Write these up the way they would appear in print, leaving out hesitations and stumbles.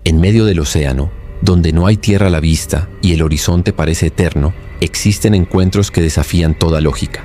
En medio del océano, donde no hay tierra a la vista y el horizonte parece eterno, existen encuentros que desafían toda lógica.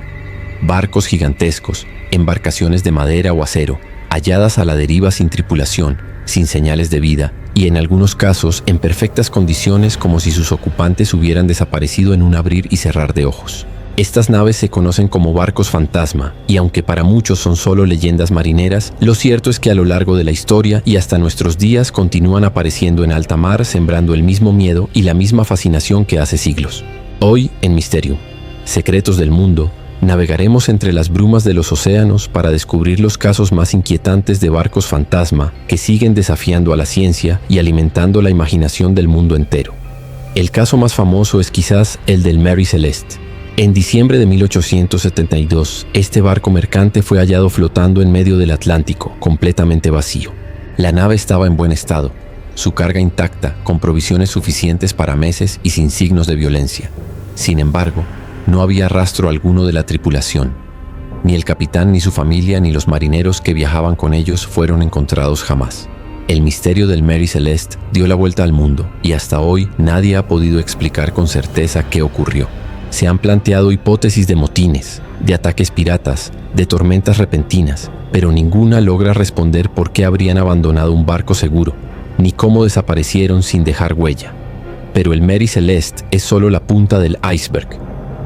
Barcos gigantescos, embarcaciones de madera o acero, halladas a la deriva sin tripulación, sin señales de vida y en algunos casos en perfectas condiciones como si sus ocupantes hubieran desaparecido en un abrir y cerrar de ojos. Estas naves se conocen como barcos fantasma y aunque para muchos son solo leyendas marineras, lo cierto es que a lo largo de la historia y hasta nuestros días continúan apareciendo en alta mar sembrando el mismo miedo y la misma fascinación que hace siglos. Hoy en Mysterium, Secretos del Mundo, navegaremos entre las brumas de los océanos para descubrir los casos más inquietantes de barcos fantasma que siguen desafiando a la ciencia y alimentando la imaginación del mundo entero. El caso más famoso es quizás el del Mary Celeste. En diciembre de 1872, este barco mercante fue hallado flotando en medio del Atlántico, completamente vacío. La nave estaba en buen estado, su carga intacta, con provisiones suficientes para meses y sin signos de violencia. Sin embargo, no había rastro alguno de la tripulación. Ni el capitán, ni su familia, ni los marineros que viajaban con ellos fueron encontrados jamás. El misterio del Mary Celeste dio la vuelta al mundo y hasta hoy nadie ha podido explicar con certeza qué ocurrió. Se han planteado hipótesis de motines, de ataques piratas, de tormentas repentinas, pero ninguna logra responder por qué habrían abandonado un barco seguro, ni cómo desaparecieron sin dejar huella. Pero el Mary Celeste es solo la punta del iceberg.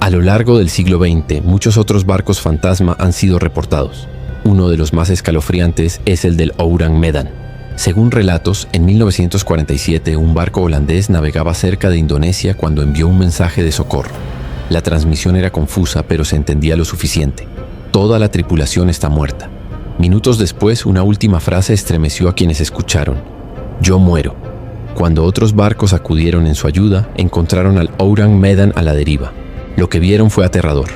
A lo largo del siglo XX, muchos otros barcos fantasma han sido reportados. Uno de los más escalofriantes es el del Orang Medan. Según relatos, en 1947 un barco holandés navegaba cerca de Indonesia cuando envió un mensaje de socorro. La transmisión era confusa, pero se entendía lo suficiente. Toda la tripulación está muerta. Minutos después, una última frase estremeció a quienes escucharon. Yo muero. Cuando otros barcos acudieron en su ayuda, encontraron al Orang Medan a la deriva. Lo que vieron fue aterrador.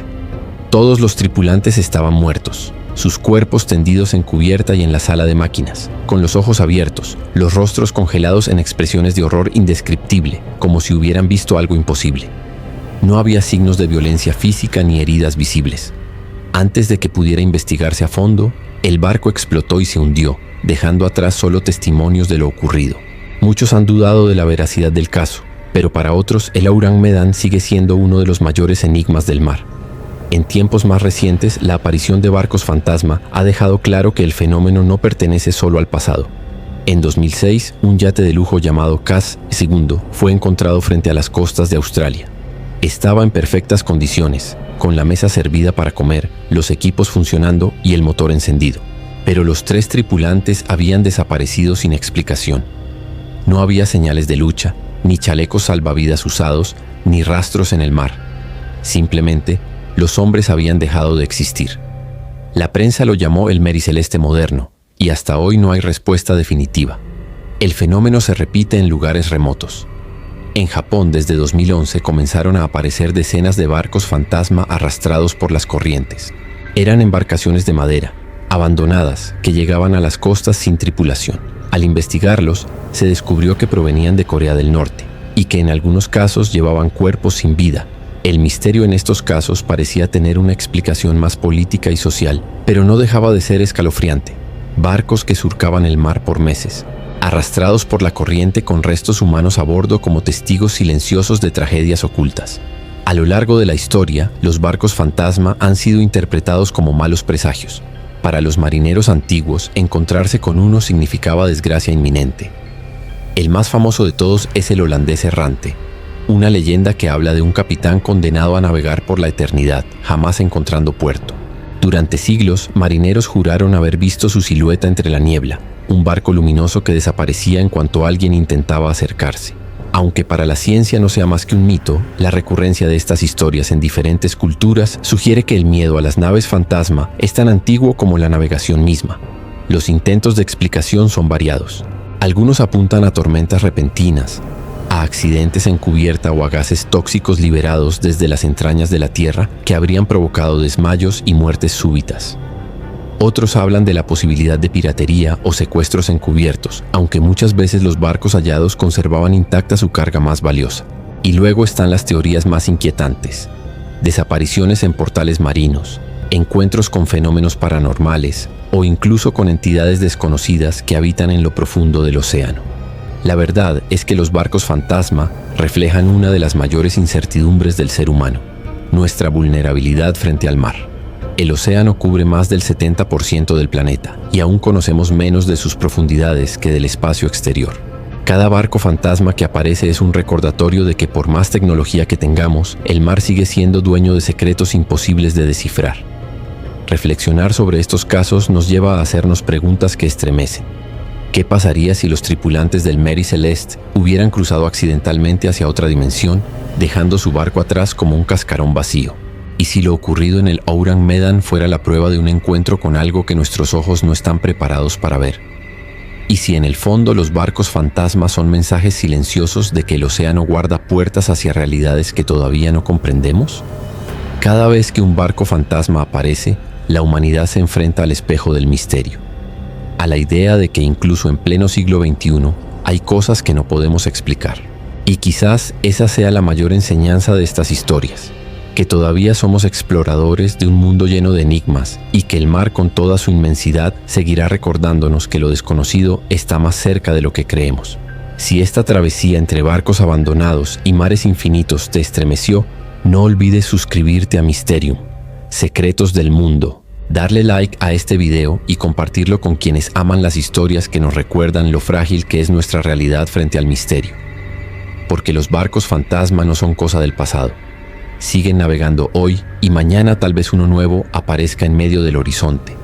Todos los tripulantes estaban muertos, sus cuerpos tendidos en cubierta y en la sala de máquinas, con los ojos abiertos, los rostros congelados en expresiones de horror indescriptible, como si hubieran visto algo imposible. No había signos de violencia física ni heridas visibles. Antes de que pudiera investigarse a fondo, el barco explotó y se hundió, dejando atrás solo testimonios de lo ocurrido. Muchos han dudado de la veracidad del caso, pero para otros el Orang Medan sigue siendo uno de los mayores enigmas del mar. En tiempos más recientes, la aparición de barcos fantasma ha dejado claro que el fenómeno no pertenece solo al pasado. En 2006, un yate de lujo llamado Cass II fue encontrado frente a las costas de Australia. Estaba en perfectas condiciones, con la mesa servida para comer, los equipos funcionando y el motor encendido. Pero los 3 tripulantes habían desaparecido sin explicación. No había señales de lucha, ni chalecos salvavidas usados, ni rastros en el mar. Simplemente, los hombres habían dejado de existir. La prensa lo llamó el Mary Celeste moderno, y hasta hoy no hay respuesta definitiva. El fenómeno se repite en lugares remotos. En Japón, desde 2011, comenzaron a aparecer decenas de barcos fantasma arrastrados por las corrientes. Eran embarcaciones de madera, abandonadas, que llegaban a las costas sin tripulación. Al investigarlos, se descubrió que provenían de Corea del Norte y que en algunos casos llevaban cuerpos sin vida. El misterio en estos casos parecía tener una explicación más política y social, pero no dejaba de ser escalofriante. Barcos que surcaban el mar por meses, arrastrados por la corriente con restos humanos a bordo como testigos silenciosos de tragedias ocultas. A lo largo de la historia, los barcos fantasma han sido interpretados como malos presagios. Para los marineros antiguos, encontrarse con uno significaba desgracia inminente. El más famoso de todos es el holandés errante, una leyenda que habla de un capitán condenado a navegar por la eternidad, jamás encontrando puerto. Durante siglos, marineros juraron haber visto su silueta entre la niebla, un barco luminoso que desaparecía en cuanto alguien intentaba acercarse. Aunque para la ciencia no sea más que un mito, la recurrencia de estas historias en diferentes culturas sugiere que el miedo a las naves fantasma es tan antiguo como la navegación misma. Los intentos de explicación son variados. Algunos apuntan a tormentas repentinas, a accidentes en cubierta o a gases tóxicos liberados desde las entrañas de la Tierra que habrían provocado desmayos y muertes súbitas. Otros hablan de la posibilidad de piratería o secuestros encubiertos, aunque muchas veces los barcos hallados conservaban intacta su carga más valiosa. Y luego están las teorías más inquietantes: desapariciones en portales marinos, encuentros con fenómenos paranormales o incluso con entidades desconocidas que habitan en lo profundo del océano. La verdad es que los barcos fantasma reflejan una de las mayores incertidumbres del ser humano, nuestra vulnerabilidad frente al mar. El océano cubre más del 70% del planeta y aún conocemos menos de sus profundidades que del espacio exterior. Cada barco fantasma que aparece es un recordatorio de que por más tecnología que tengamos, el mar sigue siendo dueño de secretos imposibles de descifrar. Reflexionar sobre estos casos nos lleva a hacernos preguntas que estremecen. ¿Qué pasaría si los tripulantes del Mary Celeste hubieran cruzado accidentalmente hacia otra dimensión, dejando su barco atrás como un cascarón vacío? ¿Y si lo ocurrido en el Ourang Medan fuera la prueba de un encuentro con algo que nuestros ojos no están preparados para ver? ¿Y si en el fondo los barcos fantasmas son mensajes silenciosos de que el océano guarda puertas hacia realidades que todavía no comprendemos? Cada vez que un barco fantasma aparece, la humanidad se enfrenta al espejo del misterio, a la idea de que incluso en pleno siglo XXI hay cosas que no podemos explicar. Y quizás esa sea la mayor enseñanza de estas historias, que todavía somos exploradores de un mundo lleno de enigmas y que el mar con toda su inmensidad seguirá recordándonos que lo desconocido está más cerca de lo que creemos. Si esta travesía entre barcos abandonados y mares infinitos te estremeció, no olvides suscribirte a Mysterium, Secretos del Mundo, darle like a este video y compartirlo con quienes aman las historias que nos recuerdan lo frágil que es nuestra realidad frente al misterio. Porque los barcos fantasma no son cosa del pasado. Siguen navegando hoy y mañana tal vez uno nuevo aparezca en medio del horizonte.